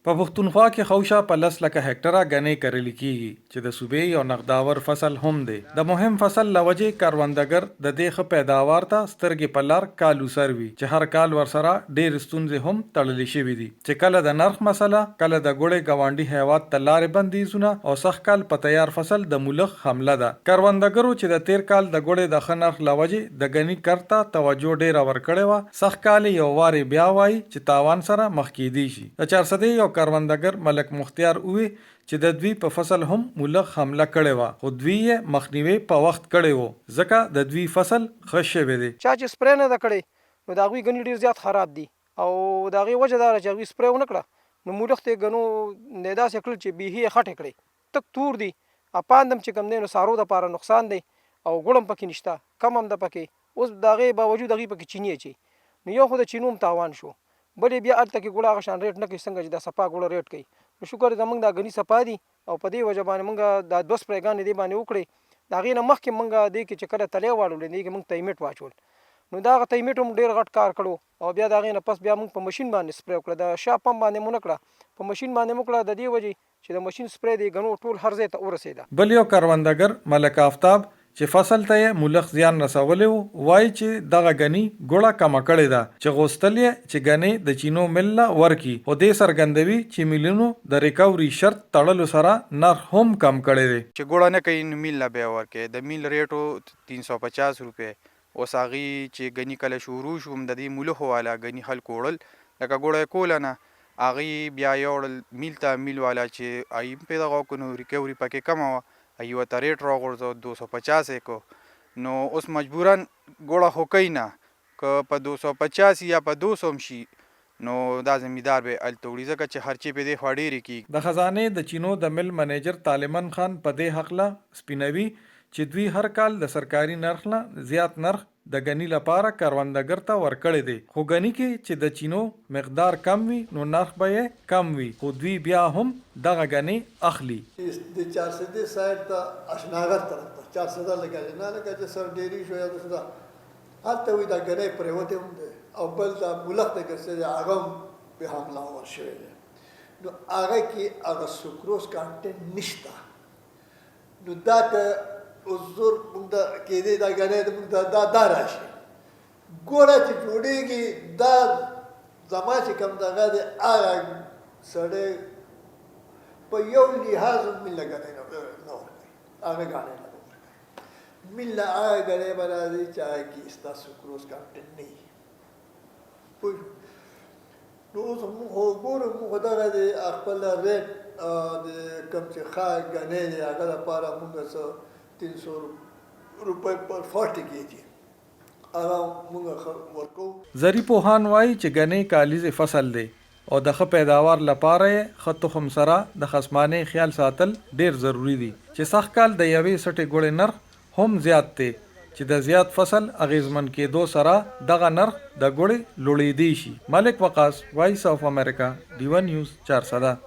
په پښتونخوا کې خوشا په 10 لکه هکټره غنې کرل کیږي چې د صوبې یو نقداور فصل هم دی. د مهم فصل لوجه کاروندګر د دې ښه پیداوار ته سترګې په لار کالو سروي چې هر کال ورسره ډېر ستونزې هم تړلې شوې دي چې کله د نرخ مسله، کله د ګوړې گاونډي هیواد ته لارې بندیزونه او سخت کال په تیار فصل د مولخ حمله ده. کاروندګرو چې د تیر کال د ګوړې د ښه نرخ لوجه د غنی کرتا توجه ډېره ورکړې وه، سخت کال یو واري بیا وایي چې تاوان سره مخ کېدی شي. د 400 یو کاروندګر ملک مختیار وی چې د دوی په فصل هم مولخ حمله کړې و، خو دوی یې مخنیوي په وخت کړی و ځکه د دوی فصل ښه شوی دی. چا چې سپری نه ده کړې نو د هغوی ګني ډېر زیات خراب دي او د هغې وجه دا ده چې هغوی سپری ونه کړه نو مولخ ته ګنو نه داسې کړل چې بیخي یې خټې کړې، تک تور دي، اپاندم چې کوم دی نو سارو دپاره نقصان دی او ګوړ هم پکې نشته، کم هم ده پکې. اوس د هغې باوجود هغوی پکې چینی اچي نو یو خو د چینو هم تاوان شو، بلې بیا هلته کې ګوړه هغه شان ریټ نه کوي څنګه چې دا صفا ګوړه ریټ کوي. نو شکر زموږ دا غني صفا دي او په دې وجه باندې موږ دا 2 سپریګانې دې باندې وکړې. د هغې نه مخکې موږ دې کې چې کله تلی واړولې دې کې موږ تیمیټ واچول نو دا هغه تیمیټ هم ډېر غټ کار کړو او بیا د هغې نه پس بیا موږ په مشین باندې سپری وکړه، د شا پمپ باندې مو نه کړه، په مشین باندې مو کړه د دې وجې چې د مشین سپری دی غنو ټول هر ځای ته ورسېده. بل یو کاروندګر ملک آفتاب چې فصل ته مولخ زیان رسولی وو وایي چې دغه غني ګوړه کمه کړې ده چې غوښتل یې چې غنې د چینو مل له ورکي، خو دې څرګندوي چې میلونو د ریکوري شرط تړلو سره نرخ هم کم کړی دی. چې ګوړه نه کوي نو میل له بیا ورکوي، د میل ریټو 350 روپۍ. اوس هغې چې غني کله شروع شو د دې مولخو والا غني خلکو وړل لکه ګوړه یې کوله نه، هغې بیا یوړل میل ته، میل والا چې هغوی هم پرې دغه وکړو نو ریکوري پکې کمه وه، ایوه ته ریټ راغورځو 250 یې کو نو اوس مجبورا ګوړه خو کوي نه، که په 250 یا په 200 هم شي نو دا زمیندار به هلته وړي ځکه چې خرچې پې دې خوا ډېرې کېږي. د خزانې د چینو د مل منیجر طالمن خان په دې هکله سپینوي چې دوی هر کال د سرکاري نرخ نه زیات نرخ د غني لپاره کاروندګر ته ورکړی دی، خو غني کې چې د چینو مقدار کم وي نو نرخ به یې کم وي، خو دوی بیا هم دغه غني اخلي. د 400 سایډ ته اشناغر طرف ته 400 لګا نه لګا چې سر ډېری شو یا څه ده هلته وي دا غني پرېوتی هم دی او بل دا مولخ ته که څه دی هغه هم به حمله ور شوی دی نو هغه کې هغه سوکروز کانټینټ نشته نو دا که حضور موږ د کېدی دا غنی د موږ دا راشي ګوړه چې جوړېږي دا زما چې کوم دغه دی هغه سړی په یو لحاظ میله غنی نه ورکوي، هغه غنی نه ورکوي، میله هغه غنی به راځي چې هغه کې ستا سوکروز کانټینټ نه وي پوه نو اوس موږ ګورو موږ دغه دی خپل ریټ د کوم چې ښه غنی دی هغه لپاره موږ څه 300 روپۍ پر 40 کېجي هغه موږ ورکوو. زری پوهان وایي چې غنی کالیز فصل دی او د ښه پیداوار لپاره یې ښه تخم سره د خصمانې خیال ساتل ډېر ضروری دي چې سخت کال د یوې سټې ګوړې نرخ هم زیات دی چې د زیات فصل اغیزمن کېدو سره دغه نرخ د ګوړې لوړېدی شي. ملک وقاص، وایس آف امریکا، ډیون نیوز 400.